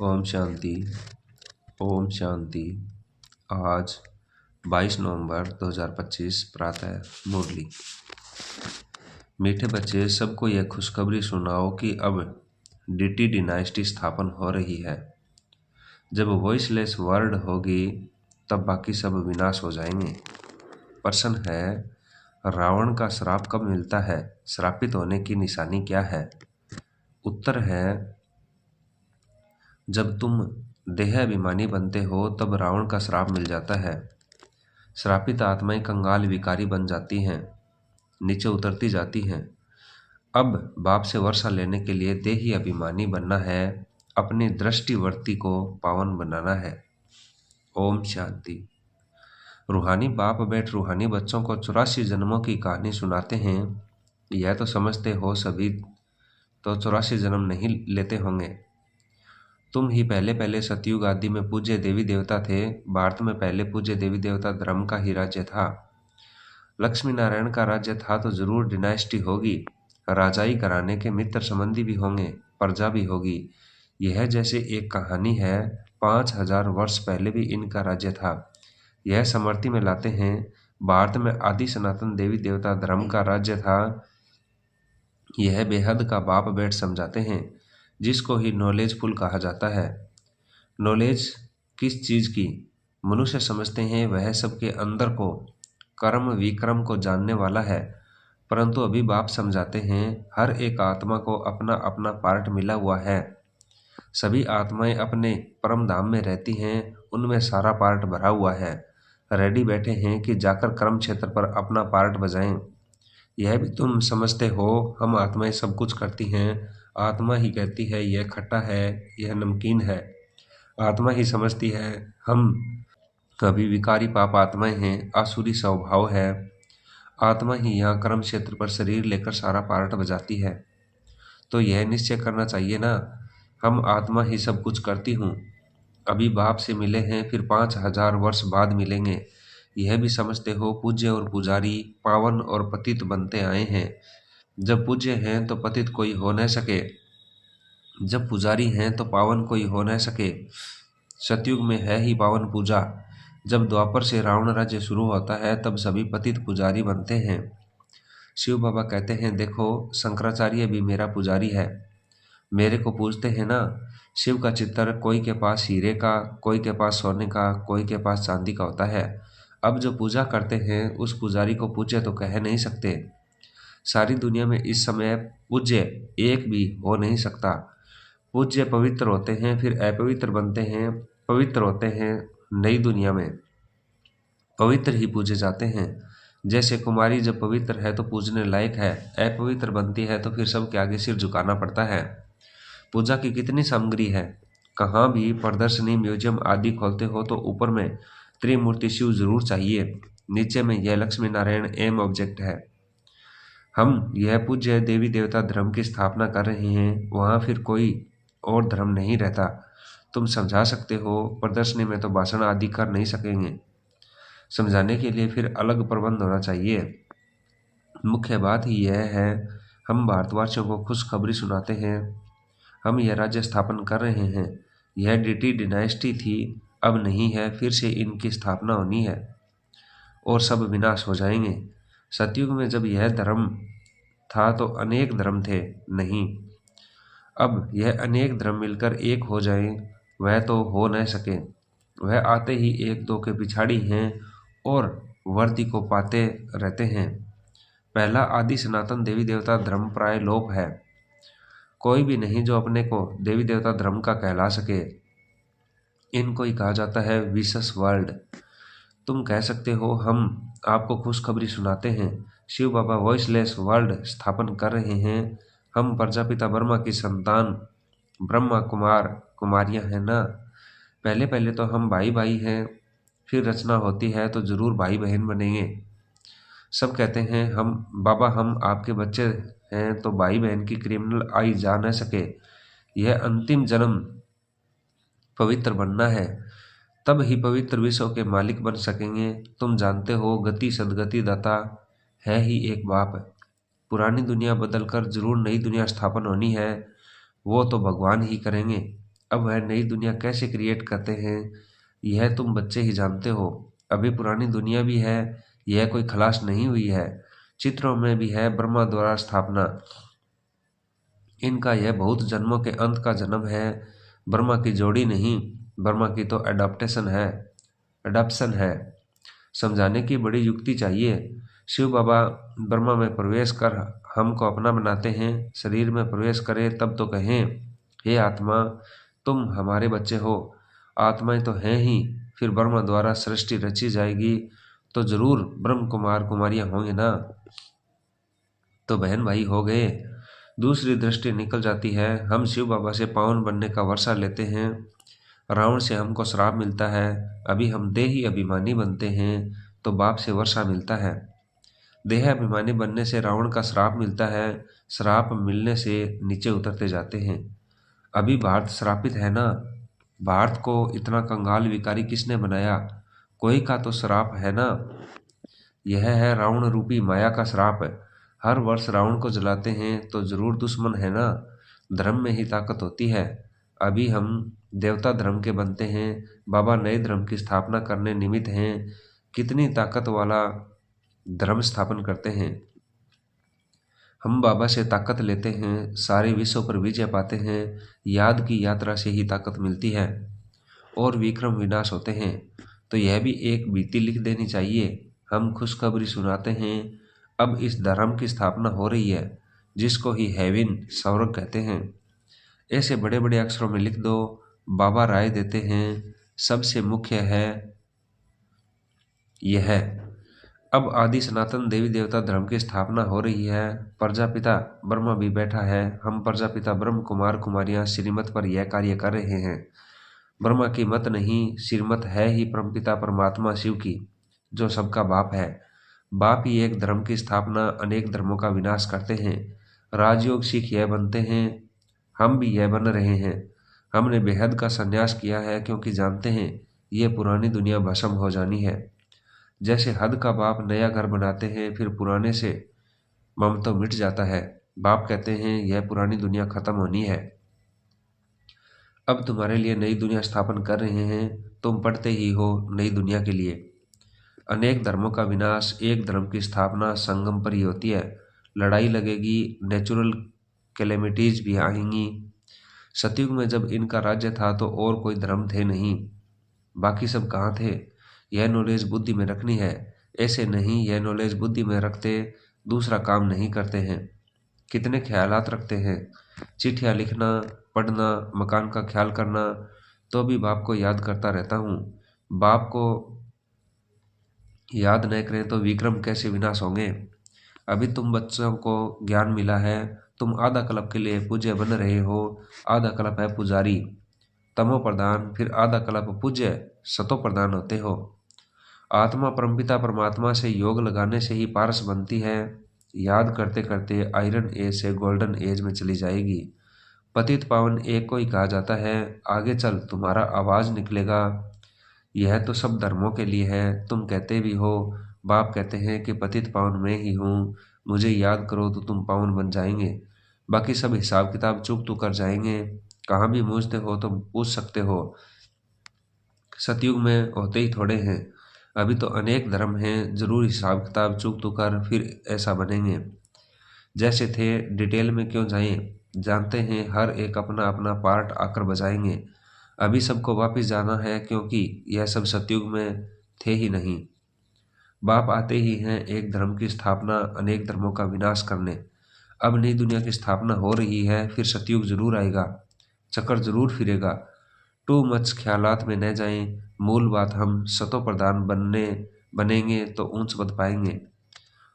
ओम शांति। ओम शांति। आज 22 नवंबर 2025 प्रातः मुरली। मीठे बच्चे, सबको यह खुशखबरी सुनाओ कि अब डीटी डिनाइस्टी स्थापन हो रही है। जब वॉइसलेस वर्ल्ड होगी तब बाकी सब विनाश हो जाएंगे। प्रश्न है, रावण का श्राप कब मिलता है? श्रापित होने की निशानी क्या है? उत्तर है, जब तुम देह अभिमानी बनते हो तब रावण का श्राप मिल जाता है। श्रापित आत्माएं कंगाल विकारी बन जाती हैं, नीचे उतरती जाती हैं। अब बाप से वर्षा लेने के लिए देही अभिमानी बनना है, अपनी दृष्टिवर्ती को पावन बनाना है। ओम शांति। रूहानी बाप बैठ रूहानी बच्चों को 84 जन्मों की कहानी सुनाते हैं। यह तो समझते हो सभी तो 84 जन्म नहीं लेते होंगे। तुम ही पहले पहले सतयुग आदि में पूज्य देवी देवता थे। भारत में पहले पूज्य देवी देवता धर्म का ही राज्य था। लक्ष्मी नारायण का राज्य था तो जरूर डिनाइस्टी होगी। राजाई घराने के मित्र संबंधी भी होंगे, प्रजा भी होगी। यह जैसे एक कहानी है। 5000 वर्ष पहले भी इनका राज्य था। यह समृद्धि में लाते हैं। भारत में आदि सनातन देवी देवता धर्म का राज्य था। यह बेहद का बाप बैठ समझाते हैं, जिसको ही नॉलेजफुल कहा जाता है। नॉलेज किस चीज की? मनुष्य समझते हैं वह सबके अंदर को, कर्म विक्रम को जानने वाला है, परंतु अभी बाप समझाते हैं हर एक आत्मा को अपना अपना पार्ट मिला हुआ है। सभी आत्माएं अपने परम धाम में रहती हैं, उनमें सारा पार्ट भरा हुआ है। रेडी बैठे हैं कि जाकर कर्म क्षेत्र पर अपना पार्ट बजाएं। यह भी तुम समझते हो, हम आत्माएं सब कुछ करती हैं। आत्मा ही कहती है यह खट्टा है, यह नमकीन है। आत्मा ही समझती है हम कभी विकारी पाप आत्माएं हैं, आसुरी स्वभाव है। आत्मा ही यहाँ कर्म क्षेत्र पर शरीर लेकर सारा पार्ट बजाती है। तो यह निश्चय करना चाहिए ना, हम आत्मा ही सब कुछ करती हूँ। अभी बाप से मिले हैं, फिर 5000 वर्ष बाद मिलेंगे। यह भी समझते हो पूज्य और पुजारी पावन और पतित बनते आए हैं। जब पूज्य हैं तो पतित कोई हो न सके, जब पुजारी हैं तो पावन कोई हो न सके। सतयुग में है ही पावन पूजा। जब द्वापर से रावण राज्य शुरू होता है तब सभी पतित पुजारी बनते हैं। शिव बाबा कहते हैं, देखो शंकराचार्य भी मेरा पुजारी है, मेरे को पूजते हैं ना। शिव का चित्र कोई के पास हीरे का, कोई के पास सोने का, कोई के पास चांदी का होता है। अब जो पूजा करते हैं उस पुजारी को पूज्य तो कह नहीं सकते। सारी दुनिया में इस समय पूज्य एक भी हो नहीं सकता। पूज्य पवित्र होते हैं, फिर अपवित्र बनते हैं, पवित्र होते हैं। नई दुनिया में पवित्र ही पूजे जाते हैं। जैसे कुमारी जब पवित्र है तो पूजने लायक है, अपवित्र बनती है तो फिर सबके आगे सिर झुकाना पड़ता है। पूजा की कितनी सामग्री है। कहाँ भी प्रदर्शनी म्यूजियम आदि खोलते हो तो ऊपर में त्रिमूर्ति शिव जरूर चाहिए, नीचे में यह लक्ष्मी नारायण एम ऑब्जेक्ट है। हम यह पूज्य देवी देवता धर्म की स्थापना कर रहे हैं, वहाँ फिर कोई और धर्म नहीं रहता। तुम समझा सकते हो, प्रदर्शनी में तो भाषण आदि कर नहीं सकेंगे। समझाने के लिए फिर अलग प्रबंध होना चाहिए। मुख्य बात ही यह है, हम भारतवासियों को खुशखबरी सुनाते हैं। हम यह राज्य स्थापन कर रहे हैं। यह डीटी डिनाइस्टी थी, अब नहीं है, फिर से इनकी स्थापना होनी है और सब विनाश हो जाएंगे। सतयुग में जब यह धर्म था तो अनेक धर्म थे, नहीं। अब यह अनेक धर्म मिलकर एक हो जाएं, वह तो हो न सके। वह आते ही एक दो के पिछाड़ी हैं और वर्दी को पाते रहते हैं। पहला आदि सनातन देवी देवता धर्म प्राय लोप है। कोई भी नहीं जो अपने को देवी देवता धर्म का कहला सके। इनको ही कहा जाता है विशेष वर्ल्ड। तुम कह सकते हो हम आपको खुशखबरी सुनाते हैं, शिव बाबा वॉइसलेस वर्ल्ड स्थापन कर रहे हैं। हम प्रजापिता ब्रह्मा की संतान ब्रह्मा कुमार कुमारियां हैं ना। पहले पहले तो हम भाई भाई हैं, फिर रचना होती है तो जरूर भाई बहन बनेंगे। सब कहते हैं हम बाबा हम आपके बच्चे हैं, तो भाई बहन की क्रिमिनल आई जा न सके। यह अंतिम जन्म पवित्र बनना है, तब ही पवित्र विश्व के मालिक बन सकेंगे। तुम जानते हो गति सदगति दाता है ही एक बाप। पुरानी दुनिया बदलकर जरूर नई दुनिया स्थापन होनी है, वो तो भगवान ही करेंगे। अब वह नई दुनिया कैसे क्रिएट करते हैं यह तुम बच्चे ही जानते हो। अभी पुरानी दुनिया भी है, यह कोई खलास नहीं हुई है। चित्रों में भी है ब्रह्मा द्वारा स्थापना। इनका यह बहुत जन्मों के अंत का जन्म है। ब्रह्मा की जोड़ी नहीं, ब्रह्मा की तो अडॉप्शन है। समझाने की बड़ी युक्ति चाहिए। शिव बाबा ब्रह्मा में प्रवेश कर हमको अपना बनाते हैं। शरीर में प्रवेश करें तब तो कहें, हे आत्मा तुम हमारे बच्चे हो। आत्माएं तो हैं ही, फिर ब्रह्मा द्वारा सृष्टि रची जाएगी तो जरूर ब्रह्म कुमार कुमारियां होंगे ना, तो बहन भाई हो गए। दूसरी दृष्टि निकल जाती है। हम शिव बाबा से पावन बनने का वर्षा लेते हैं। रावण से हमको श्राप मिलता है। अभी हम देही अभिमानी बनते हैं तो बाप से वर्षा मिलता है। देह अभिमानी बनने से रावण का श्राप मिलता है। श्राप मिलने से नीचे उतरते जाते हैं। अभी भारत श्रापित है ना। भारत को इतना कंगाल विकारी किसने बनाया? कोई का तो श्राप है ना। यह है रावण रूपी माया का श्राप। हर वर्ष रावण को जलाते हैं तो जरूर दुश्मन है ना। धर्म में ही ताकत होती है। अभी हम देवता धर्म के बनते हैं। बाबा नए धर्म की स्थापना करने निमित्त हैं। कितनी ताकत वाला धर्म स्थापन करते हैं। हम बाबा से ताकत लेते हैं, सारे विश्व पर विजय पाते हैं। याद की यात्रा से ही ताकत मिलती है और विक्रम विनाश होते हैं। तो यह भी एक बीती लिख देनी चाहिए। हम खुशखबरी सुनाते हैं। अब इस धर्म की स्थापना हो रही है जिसको ही हेवन स्वर्ग कहते हैं। ऐसे बड़े बड़े अक्षरों में लिख दो। बाबा राय देते हैं सबसे मुख्य है यह। अब आदि सनातन देवी देवता धर्म की स्थापना हो रही है। प्रजापिता ब्रह्मा भी बैठा है। हम प्रजापिता ब्रह्म कुमार कुमारियां श्रीमत पर यह कार्य कर रहे हैं। ब्रह्मा की मत नहीं, श्रीमत है ही परमपिता परमात्मा शिव की, जो सबका बाप है। बाप ही एक धर्म की स्थापना, अनेक धर्मों का विनाश करते हैं। राजयोग सिख यह बनते हैं, हम भी यह बन रहे हैं। हमने बेहद का संन्यास किया है क्योंकि जानते हैं यह पुरानी दुनिया भस्म हो जानी है। जैसे हद का बाप नया घर बनाते हैं, फिर पुराने से मम तो मिट जाता है। बाप कहते हैं यह पुरानी दुनिया खत्म होनी है। अब तुम्हारे लिए नई दुनिया स्थापन कर रहे हैं। तुम पढ़ते ही हो नई दुनिया के लिए। अनेक धर्मों का विनाश, एक धर्म की स्थापना संगम पर ही होती है। लड़ाई लगेगी, नेचुरल कैलेमिटीज भी आएंगी। सतयुग में जब इनका राज्य था तो और कोई धर्म थे नहीं। बाकी सब कहाँ थे? यह नॉलेज बुद्धि में रखनी है। ऐसे नहीं, यह नॉलेज बुद्धि में रखते दूसरा काम नहीं करते हैं। कितने ख्यालात रखते हैं। चिट्ठियाँ लिखना, पढ़ना, मकान का ख्याल करना, तो भी बाप को याद करता रहता हूँ। बाप को याद न करें तो विक्रम कैसे विनाश होंगे। अभी तुम बच्चों को ज्ञान मिला है। तुम आधा कल्प के लिए पूज्य बन रहे हो। आधा कल्प है पुजारी, तमो प्रधान, फिर आधा कल्प पूज्य सतो प्रधान होते हो। आत्मा परमपिता परमात्मा से योग लगाने से ही पारस बनती है। याद करते करते आयरन एज से गोल्डन एज में चली जाएगी। पतित पावन एक को ही कहा जाता है। आगे चल तुम्हारा आवाज निकलेगा। यह तो सब धर्मों के लिए है। तुम कहते भी हो, बाप कहते हैं कि पतित पावन मैं ही हूँ, मुझे याद करो तो तुम पावन बन जाएंगे। बाकी सब हिसाब किताब चूक तो कर जाएंगे। कहाँ भी पूछते हो तो पूछ सकते हो। सतयुग में होते ही थोड़े हैं। अभी तो अनेक धर्म हैं, जरूर हिसाब किताब चूक तो कर फिर ऐसा बनेंगे। जैसे थे डिटेल में क्यों जाएं, जानते हैं हर एक अपना अपना पार्ट आकर बजाएंगे। अभी सबको वापस जाना है क्योंकि यह सब सतयुग में थे ही नहीं। बाप आते ही हैं एक धर्म की स्थापना, अनेक धर्मों का विनाश करने। अब नई दुनिया की स्थापना हो रही है, फिर सतयुग जरूर आएगा, चक्कर जरूर फिरेगा। टू मच ख्यालात में न जाएं। मूल बात हम सतो प्रधान बनेंगे तो ऊंच पद पाएंगे।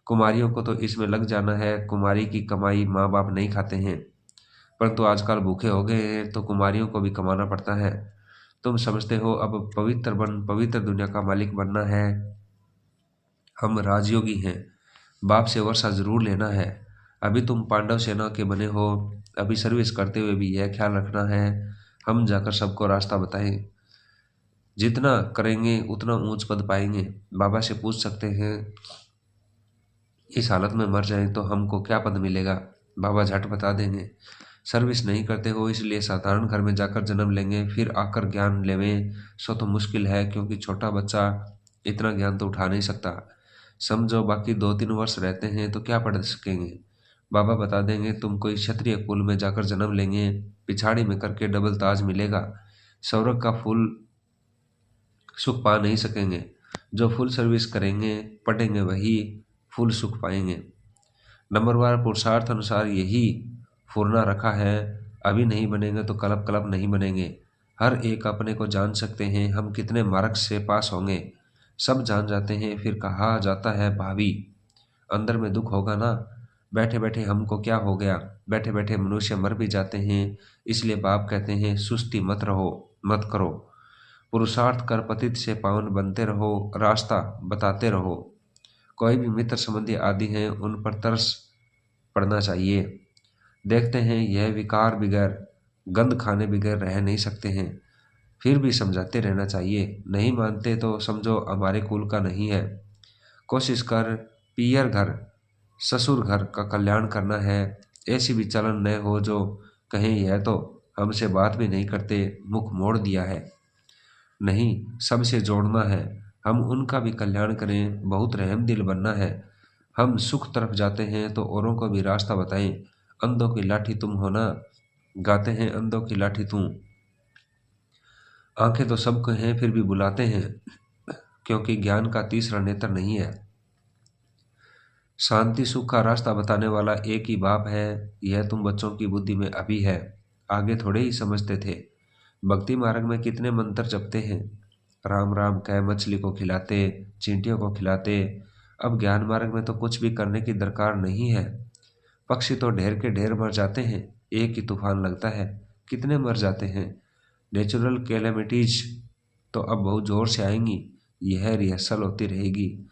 कुमारियों को तो इसमें लग जाना है। कुमारी की कमाई माँ बाप नहीं खाते हैं, परंतु आजकल भूखे हो गए हैं तो कुमारियों को भी कमाना पड़ता है। तुम समझते हो अब पवित्र दुनिया का मालिक बनना है। हम राजयोगी हैं, बाप से वर्षा जरूर लेना है। अभी तुम पांडव सेना के बने हो। अभी सर्विस करते हुए भी यह ख्याल रखना है हम जाकर सबको रास्ता बताएं। जितना करेंगे उतना ऊंच पद पाएंगे। बाबा से पूछ सकते हैं इस हालत में मर जाएं तो हमको क्या पद मिलेगा। बाबा झट बता देंगे। सर्विस नहीं करते हो इसलिए साधारण घर में जाकर जन्म लेंगे फिर आकर ज्ञान लेवें सो तो मुश्किल है, क्योंकि छोटा बच्चा इतना ज्ञान तो उठा नहीं सकता। समझो बाकी 2-3 वर्ष रहते हैं तो क्या पढ़ सकेंगे। बाबा बता देंगे तुम कोई क्षत्रिय कुल में जाकर जन्म लेंगे, पिछाड़ी में करके डबल ताज मिलेगा। स्वर्ग का फूल सुख पा नहीं सकेंगे, जो फुल सर्विस करेंगे पढ़ेंगे वही फुल सुख पाएंगे। नंबरवार पुरुषार्थ अनुसार यही फुरना रखा है, अभी नहीं बनेंगे तो कलब कलब नहीं बनेंगे। हर एक अपने को जान सकते हैं हम कितने मार्क्स से पास होंगे, सब जान जाते हैं फिर कहा जाता है भावी। अंदर में दुख होगा ना, बैठे बैठे हमको क्या हो गया, बैठे बैठे मनुष्य मर भी जाते हैं। इसलिए बाप कहते हैं सुस्ती मत रहो, मत करो, पुरुषार्थ कर पतित से पावन बनते रहो, रास्ता बताते रहो। कोई भी मित्र संबंधी आदि हैं उन पर तरस पड़ना चाहिए। देखते हैं यह विकार बिगैर गंध खाने बिगैर रह नहीं सकते हैं, फिर भी समझाते रहना चाहिए। नहीं मानते तो समझो हमारे कुल का नहीं है। कोशिश कर पियर घर ससुर घर का कल्याण करना है। ऐसी भी चलन न हो जो कहें यह तो हमसे बात भी नहीं करते, मुख मोड़ दिया है। नहीं, सबसे जोड़ना है, हम उनका भी कल्याण करें, बहुत रहम दिल बनना है। हम सुख तरफ जाते हैं तो औरों को भी रास्ता बताएं। अंधों की लाठी तुम हो ना, गाते हैं अंधों की लाठी तू। आंखें तो सबको हैं फिर भी बुलाते हैं, क्योंकि ज्ञान का तीसरा नेत्र नहीं है। शांति सुख का रास्ता बताने वाला एक ही बाप है, यह तुम बच्चों की बुद्धि में अभी है, आगे थोड़े ही समझते थे। भक्ति मार्ग में कितने मंत्र जपते हैं, राम राम कह मछली को खिलाते, चींटियों को खिलाते। अब ज्ञान मार्ग में तो कुछ भी करने की दरकार नहीं है। पक्षी तो ढेर के ढेर मर जाते हैं, एक ही तूफान लगता है, कितने मर जाते हैं। नेचुरल कैलेमिटीज तो अब बहुत जोर से आएंगी, यह रिहर्सल होती रहेगी।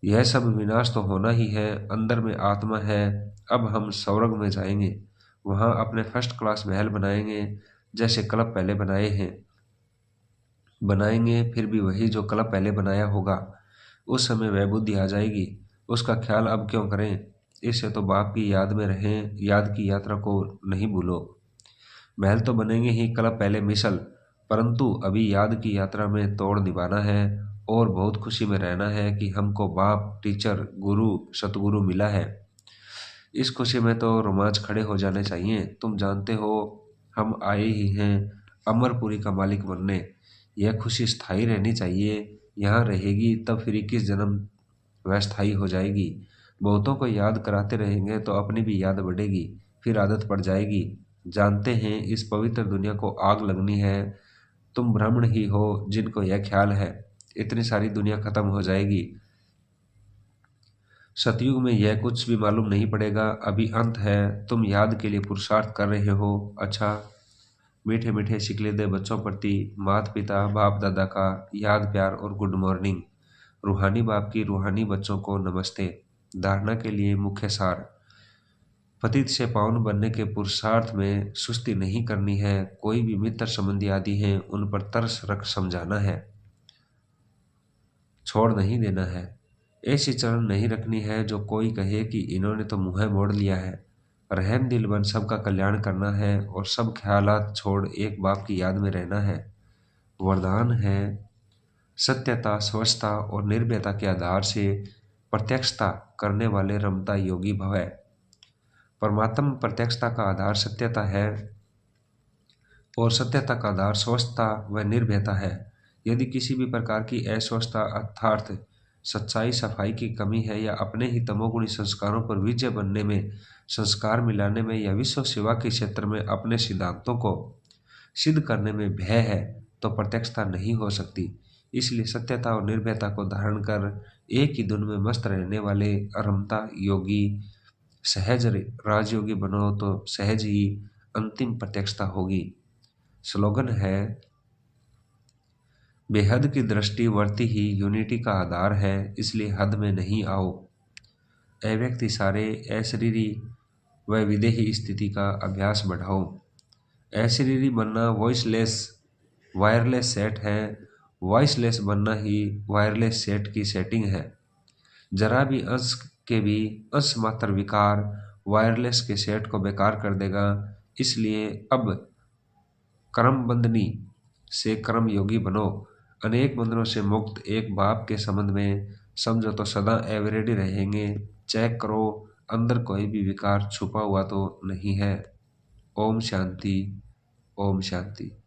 यह सब विनाश तो होना ही है, अंदर में आत्मा है। अब हम स्वर्ग में जाएंगे, वहां अपने फर्स्ट क्लास महल बनाएंगे, जैसे क्लब पहले बनाए हैं। बनाएंगे फिर भी वही जो क्लब पहले बनाया होगा। उस समय वह बुद्धि आ जाएगी, उसका ख्याल अब क्यों करें। इससे तो बाप की याद में रहें, याद की यात्रा को नहीं भूलो। महल तो बनेंगे ही क्लब पहले मिसल, परंतु अभी याद की यात्रा में तोड़ निभाना है और बहुत खुशी में रहना है कि हमको बाप, टीचर, गुरु, सतगुरु मिला है। इस खुशी में तो रोमांच खड़े हो जाने चाहिए। तुम जानते हो हम आए ही हैं अमरपुरी का मालिक बनने। यह खुशी स्थायी रहनी चाहिए, यहाँ रहेगी तब फिर 21 जन्म वह स्थायी हो जाएगी। बहुतों को याद कराते रहेंगे तो अपनी भी याद बढ़ेगी, फिर आदत पड़ जाएगी। जानते हैं इस पवित्र दुनिया को आग लगनी है, तुम ब्राह्मण ही हो जिनको यह ख्याल है। इतनी सारी दुनिया खत्म हो जाएगी। सतयुग में यह कुछ भी मालूम नहीं पड़ेगा, अभी अंत है। तुम याद के लिए पुरुषार्थ कर रहे हो, अच्छा। मीठे मीठे शिकले दे बच्चों प्रति माता पिता बाप दादा का याद प्यार और गुड मॉर्निंग। रूहानी बाप की रूहानी बच्चों को नमस्ते। धारणा के लिए मुख्य सार, पतित से पावन बनने के पुरुषार्थ में सुस्ती नहीं करनी है। कोई भी मित्र संबंधी आदि हैं उन पर तरस रख समझाना है, छोड़ नहीं देना है। ऐसी चरण नहीं रखनी है जो कोई कहे कि इन्होंने तो मुंह मोड़ लिया है। रहम दिल बन सबका कल्याण करना है और सब ख्यालात छोड़ एक बाप की याद में रहना है। वरदान है सत्यता, स्वच्छता और निर्भयता के आधार से प्रत्यक्षता करने वाले रमता योगी भव है। परमात्म प्रत्यक्षता का आधार सत्यता है और सत्यता का आधार स्वच्छता व निर्भयता है। यदि किसी भी प्रकार की अस्वस्थता अर्थात सच्चाई सफाई की कमी है या अपने ही तमोगुणी संस्कारों पर विजय बनने में, संस्कार मिलाने में या विश्व सेवा के क्षेत्र में अपने सिद्धांतों को सिद्ध करने में भय है तो प्रत्यक्षता नहीं हो सकती। इसलिए सत्यता और निर्भयता को धारण कर एक ही धुन में मस्त रहने वाले अरमता योगी सहज राजयोगी बनो तो सहज ही अंतिम प्रत्यक्षता होगी। स्लोगन है बेहद की दृष्टि वर्ती ही यूनिटी का आधार है, इसलिए हद में नहीं आओ। अव्यक्ति सारे अशरीरी व विदेही स्थिति का अभ्यास बढ़ाओ। अशरीरी बनना वॉइसलेस वायरलेस सेट है, वॉइसलेस बनना ही वायरलेस सेट की सेटिंग है। जरा भी अंश के भी अंश मात्र विकार वायरलेस के सेट को बेकार कर देगा। इसलिए अब कर्म बंधनी से कर्म योगी बनो। अनेक बंधनों से मुक्त एक बाप के संबंध में समझो तो सदा एवरेडी रहेंगे। चेक करो अंदर कोई भी विकार छुपा हुआ तो नहीं है। ओम शांति। ओम शांति।